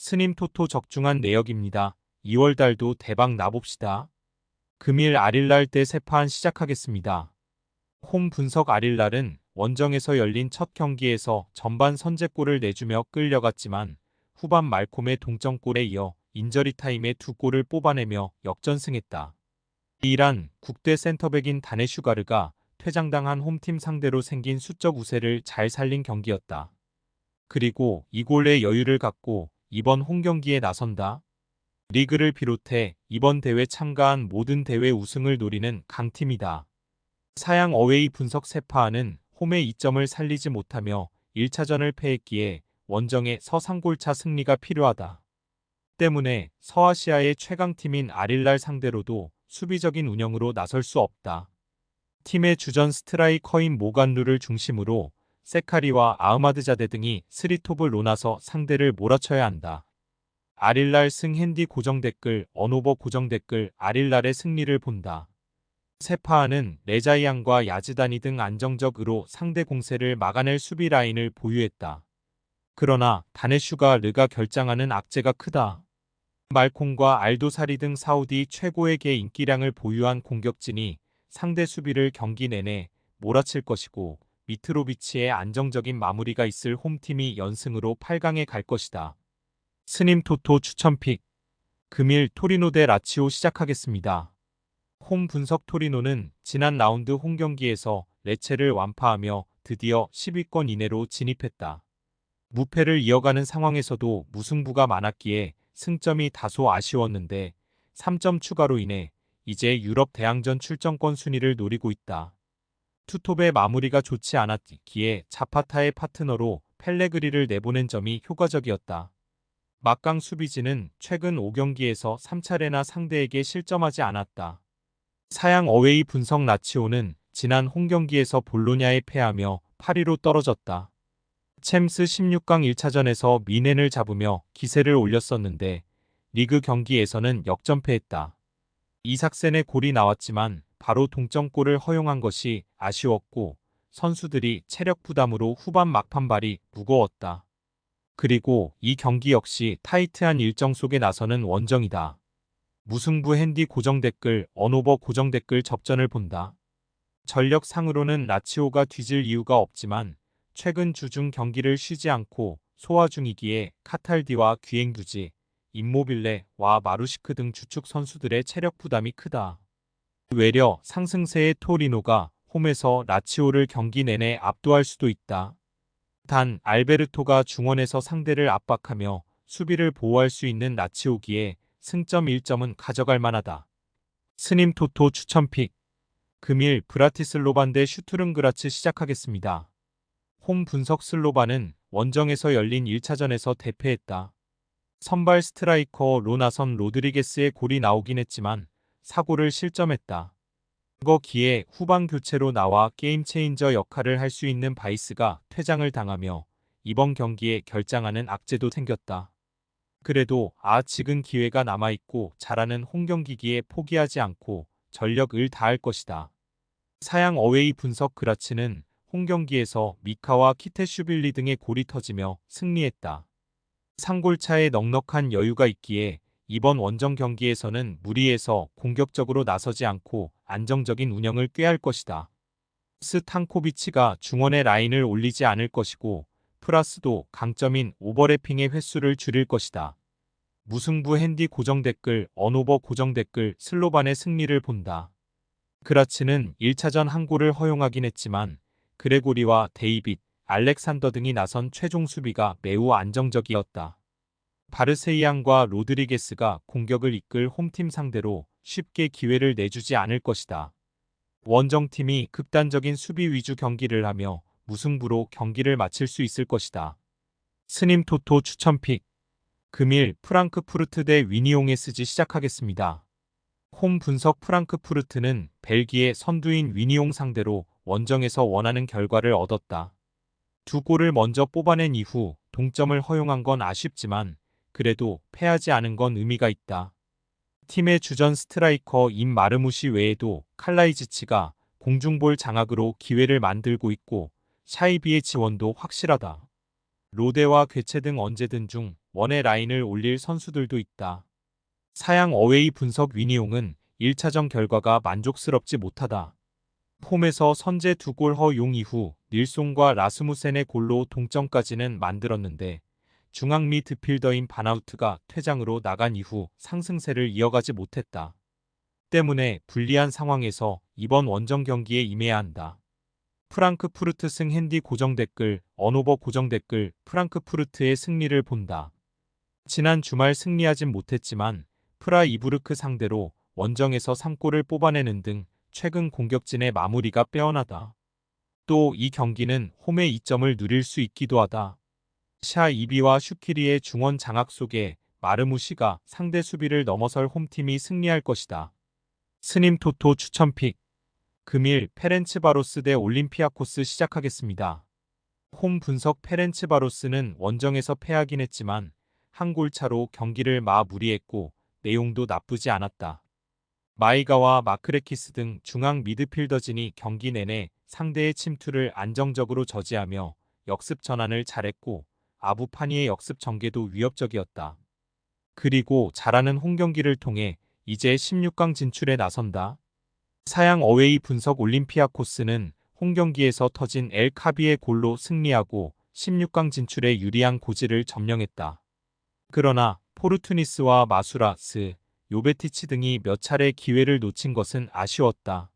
스님 토토 적중한 내역입니다. 2월달도 대박 나봅시다. 금일 아릴날 때 세판 시작하겠습니다. 홈 분석 아릴날은 원정에서 열린 첫 경기에서 전반 선제골을 내주며 끌려갔지만 후반 말콤의 동점골에 이어 인저리 타임에 2골을 뽑아내며 역전승했다. 이란 국대 센터백인 다네 슈가르가 퇴장당한 홈팀 상대로 생긴 수적 우세를 잘 살린 경기였다. 그리고 이 골의 여유를 갖고 이번 홈경기에 나선다. 리그를 비롯해 이번 대회 참가한 모든 대회 우승을 노리는 강팀이다. 사양 어웨이 분석 세파하는 홈의 이점을 살리지 못하며 1차전을 패했기에 원정의 서상골차 승리가 필요하다. 때문에 서아시아의 최강팀인 아릴날 상대로도 수비적인 운영으로 나설 수 없다. 팀의 주전 스트라이커인 모간루를 중심으로 세카리와 아흐마드자데 등이 스리톱을 놓아서 상대를 몰아쳐야 한다. 아릴날 승 핸디 고정 댓글 언오버 고정 댓글 아릴날의 승리를 본다. 세파하는 레자이안과 야즈다니 등 안정적으로 상대 공세를 막아낼 수비 라인을 보유했다. 그러나 다네슈가 르가 결장하는 악재가 크다. 말콩과 알도사리 등 사우디 최고의 개 인기량을 보유한 공격진이 상대 수비를 경기 내내 몰아칠 것이고 미트로비치의 안정적인 마무리가 있을 홈팀이 연승으로 8강에 갈 것이다. 스님 토토 추천픽 금일 토리노 대 라치오 시작하겠습니다. 홈 분석 토리노는 지난 라운드 홈경기에서 레체를 완파하며 드디어 10위권 이내로 진입했다. 무패를 이어가는 상황에서도 무승부가 많았기에 승점이 다소 아쉬웠는데 3점 추가로 인해 이제 유럽 대항전 출전권 순위를 노리고 있다. 투톱의 마무리가 좋지 않았기에 자파타의 파트너로 펠레그리를 내보낸 점이 효과적이었다. 막강 수비진은 최근 5경기에서 3차례나 상대에게 실점하지 않았다. 사양 어웨이 분석 라치오는 지난 홈경기에서 볼로냐에 패하며 8위로 떨어졌다. 챔스 16강 1차전에서 미넨을 잡으며 기세를 올렸었는데 리그 경기에서는 역전패했다. 이삭센의 골이 나왔지만 바로 동점골을 허용한 것이 아쉬웠고 선수들이 체력 부담으로 후반 막판발이 무거웠다. 그리고 이 경기 역시 타이트한 일정 속에 나서는 원정이다. 무승부 핸디 고정 댓글 언오버 고정 댓글 접전을 본다. 전력상으로는 라치오가 뒤질 이유가 없지만 최근 주중 경기를 쉬지 않고 소화 중이기에 카탈디와 귀행두지, 임모빌레와 마루시크 등 주축 선수들의 체력 부담이 크다. 외려 상승세의 토리노가 홈에서 라치오를 경기 내내 압도할 수도 있다. 단 알베르토가 중원에서 상대를 압박하며 수비를 보호할 수 있는 라치오기에 승점 1점은 가져갈 만하다. 스님 토토 추천픽 금일 브라티슬로반 대 슈투른그라츠 시작하겠습니다. 홈 분석 슬로바는 원정에서 열린 1차전에서 대패했다. 선발 스트라이커 로나선 로드리게스의 골이 나오긴 했지만 사고를 실점했다. 거기에 후반 교체로 나와 게임 체인저 역할을 할 수 있는 바이스가 퇴장을 당하며 이번 경기에 결장하는 악재도 생겼다. 그래도 아직은 기회가 남아있고 잘하는 홈경기기에 포기하지 않고 전력을 다할 것이다. 사양 어웨이 분석 그라츠는 홈경기에서 미카와 키테슈빌리 등의 골이 터지며 승리했다. 상골차에 넉넉한 여유가 있기에 이번 원정 경기에서는 무리해서 공격적으로 나서지 않고 안정적인 운영을 꾀할 것이다. 스탄코비치가 중원의 라인을 올리지 않을 것이고 플러스도 강점인 오버래핑의 횟수를 줄일 것이다. 무승부 핸디 고정 댓글 언오버 고정 댓글 슬로반의 승리를 본다. 그라츠는 1차전 한 골을 허용하긴 했지만 그레고리와 데이빗, 알렉산더 등이 나선 최종 수비가 매우 안정적이었다. 바르세이안과 로드리게스가 공격을 이끌 홈팀 상대로 쉽게 기회를 내주지 않을 것이다. 원정팀이 극단적인 수비 위주 경기를 하며 무승부로 경기를 마칠 수 있을 것이다. 스님 토토 추천픽 금일 프랑크푸르트 대 위니옹 SG 시작하겠습니다. 홈 분석 프랑크푸르트는 벨기에 선두인 위니옹 상대로 원정에서 원하는 결과를 얻었다. 2골을 먼저 뽑아낸 이후 동점을 허용한 건 아쉽지만 그래도 패하지 않은 건 의미가 있다. 팀의 주전 스트라이커 임 마르무시 외에도 칼라이지치가 공중볼 장악으로 기회를 만들고 있고 샤이비의 지원도 확실하다. 로데와 괴체 등 언제든 중 원의 라인을 올릴 선수들도 있다. 사양 어웨이 분석 위니용은 1차전 결과가 만족스럽지 못하다. 홈에서 선제 2골 허용 이후 닐송과 라스무센의 골로 동점까지는 만들었는데 중앙 미드필더인 바나우트가 퇴장으로 나간 이후 상승세를 이어가지 못했다. 때문에 불리한 상황에서 이번 원정 경기에 임해야 한다. 프랑크푸르트 승 핸디 고정 댓글, 언오버 고정 댓글, 프랑크푸르트의 승리를 본다. 지난 주말 승리하진 못했지만 프라이부르크 상대로 원정에서 3골을 뽑아내는 등 최근 공격진의 마무리가 빼어나다. 또 이 경기는 홈의 이점을 누릴 수 있기도 하다. 샤 이비와 슈키리의 중원 장악 속에 마르무시가 상대 수비를 넘어설 홈팀이 승리할 것이다. 스님 토토 추천픽. 금일 페렌츠바로스 대 올림피아코스 시작하겠습니다. 홈 분석. 페렌츠바로스는 원정에서 패하긴 했지만 한 골 차로 경기를 마무리했고 내용도 나쁘지 않았다. 마이가와 마크레키스 등 중앙 미드필더진이 경기 내내 상대의 침투를 안정적으로 저지하며 역습 전환을 잘했고 아부파니의 역습 전개도 위협적이었다. 그리고 잘하는 홈경기를 통해 이제 16강 진출에 나선다. 사양 어웨이 분석. 올림피아코스는 홈경기에서 터진 엘 카비의 골로 승리하고 16강 진출에 유리한 고지를 점령했다. 그러나 포르투니스와 마수라스, 요베티치 등이 몇 차례 기회를 놓친 것은 아쉬웠다.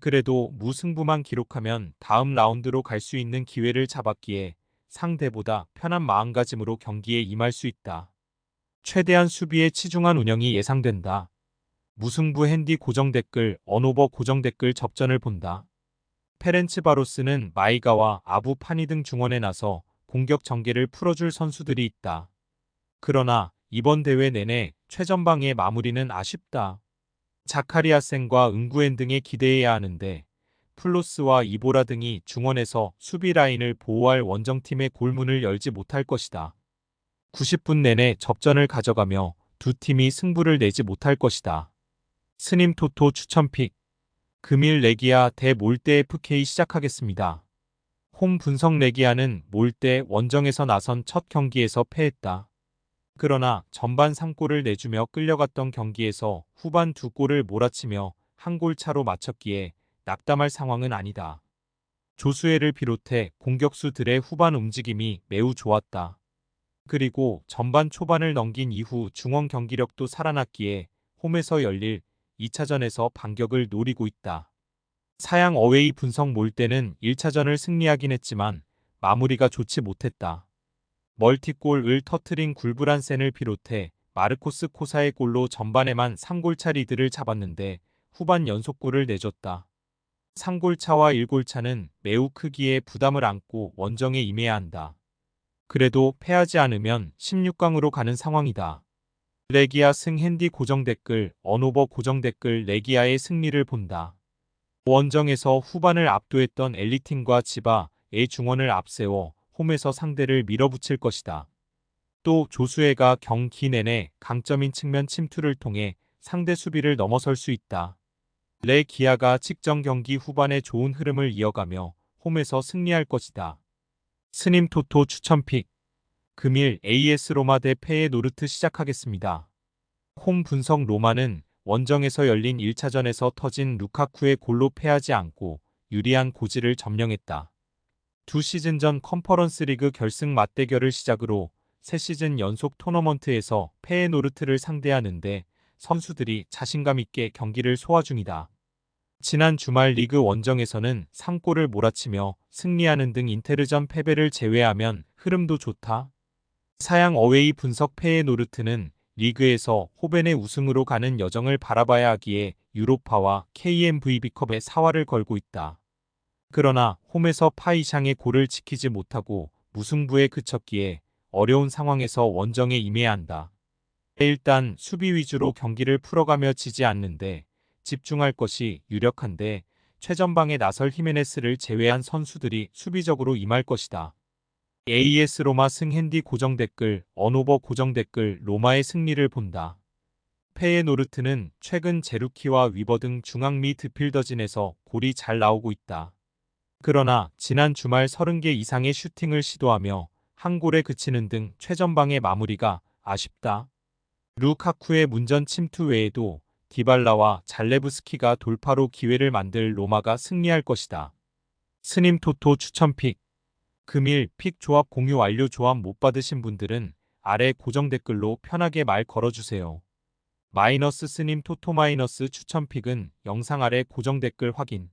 그래도 무승부만 기록하면 다음 라운드로 갈 수 있는 기회를 잡았기에 상대보다 편한 마음가짐으로 경기에 임할 수 있다. 최대한 수비에 치중한 운영이 예상된다. 무승부. 핸디 고정 댓글, 언오버 고정 댓글. 접전을 본다. 페렌츠바로스는 마이가와 아부파니 등 중원에 나서 공격 전개를 풀어줄 선수들이 있다. 그러나 이번 대회 내내 최전방의 마무리는 아쉽다. 자카리아센과 응구엔 등에 기대해야 하는데 플로스와 이보라 등이 중원에서 수비 라인을 보호할 원정팀의 골문을 열지 못할 것이다. 90분 내내 접전을 가져가며 두 팀이 승부를 내지 못할 것이다. 스님 토토 추천픽. 금일 레기아 대 몰대 FK 시작하겠습니다. 홈 분석. 레기아는 몰대 원정에서 나선 첫 경기에서 패했다. 그러나 전반 3골을 내주며 끌려갔던 경기에서 후반 2골을 몰아치며 한 골 차로 맞췄기에 낙담할 상황은 아니다. 조수에를 비롯해 공격수들의 후반 움직임이 매우 좋았다. 그리고 전반 초반을 넘긴 이후 중원 경기력도 살아났기에 홈에서 열릴 2차전에서 반격을 노리고 있다. 사양 어웨이 분석. 몰대는 1차전을 승리하긴 했지만 마무리가 좋지 못했다. 멀티골을 터트린 굴브란센을 비롯해 마르코스 코사의 골로 전반에만 3골차 리드를 잡았는데 후반 연속골을 내줬다. 3골차와 1골차는 매우 크기에 부담을 안고 원정에 임해야 한다. 그래도 패하지 않으면 16강으로 가는 상황이다. 레기아 승. 핸디 고정 댓글, 언오버 고정 댓글. 레기아의 승리를 본다. 원정에서 후반을 압도했던 엘리팀과 지바의 중원을 앞세워 홈에서 상대를 밀어붙일 것이다. 또 조수에가 경기 내내 강점인 측면 침투를 통해 상대 수비를 넘어설 수 있다. 레기아가 직전 경기 후반에 좋은 흐름을 이어가며 홈에서 승리할 것이다. 스님 토토 추천픽. 금일 AS 로마 대 페예노르트 시작하겠습니다. 홈 분석. 로마는 원정에서 열린 1차전에서 터진 루카쿠의 골로 패하지 않고 유리한 고지를 점령했다. 두 시즌 전 컨퍼런스 리그 결승 맞대결을 시작으로 3시즌 연속 토너먼트에서 페예노르트를 상대하는데 선수들이 자신감 있게 경기를 소화 중이다. 지난 주말 리그 원정에서는 3골을 몰아치며 승리하는 등 인테르전 패배를 제외하면 흐름도 좋다. 사양 어웨이 분석. 페예노르트는 리그에서 호벤의 우승으로 가는 여정을 바라봐야 하기에 유로파와 KMVB컵에 사활을 걸고 있다. 그러나 홈에서 파이샹의 골을 지키지 못하고 무승부에 그쳤기에 어려운 상황에서 원정에 임해야 한다. 일단 수비 위주로 경기를 풀어가며 지지 않는데 집중할 것이 유력한데 최전방에 나설 히메네스를 제외한 선수들이 수비적으로 임할 것이다. AS 로마 승. 핸디 고정 댓글, 언오버 고정 댓글. 로마의 승리를 본다. 페예노르트는 최근 제루키와 위버 등 중앙 미드필더진에서 골이 잘 나오고 있다. 그러나 지난 주말 30개 이상의 슈팅을 시도하며 한 골에 그치는 등 최전방의 마무리가 아쉽다. 루카쿠의 문전 침투 외에도 디발라와 잘레브스키가 돌파로 기회를 만들 로마가 승리할 것이다. 스님 토토 추천픽. 금일 픽 조합 공유 완료. 조합 못 받으신 분들은 아래 고정 댓글로 편하게 말 걸어주세요. 마이너스 스님 토토 마이너스 추천픽은 영상 아래 고정 댓글 확인.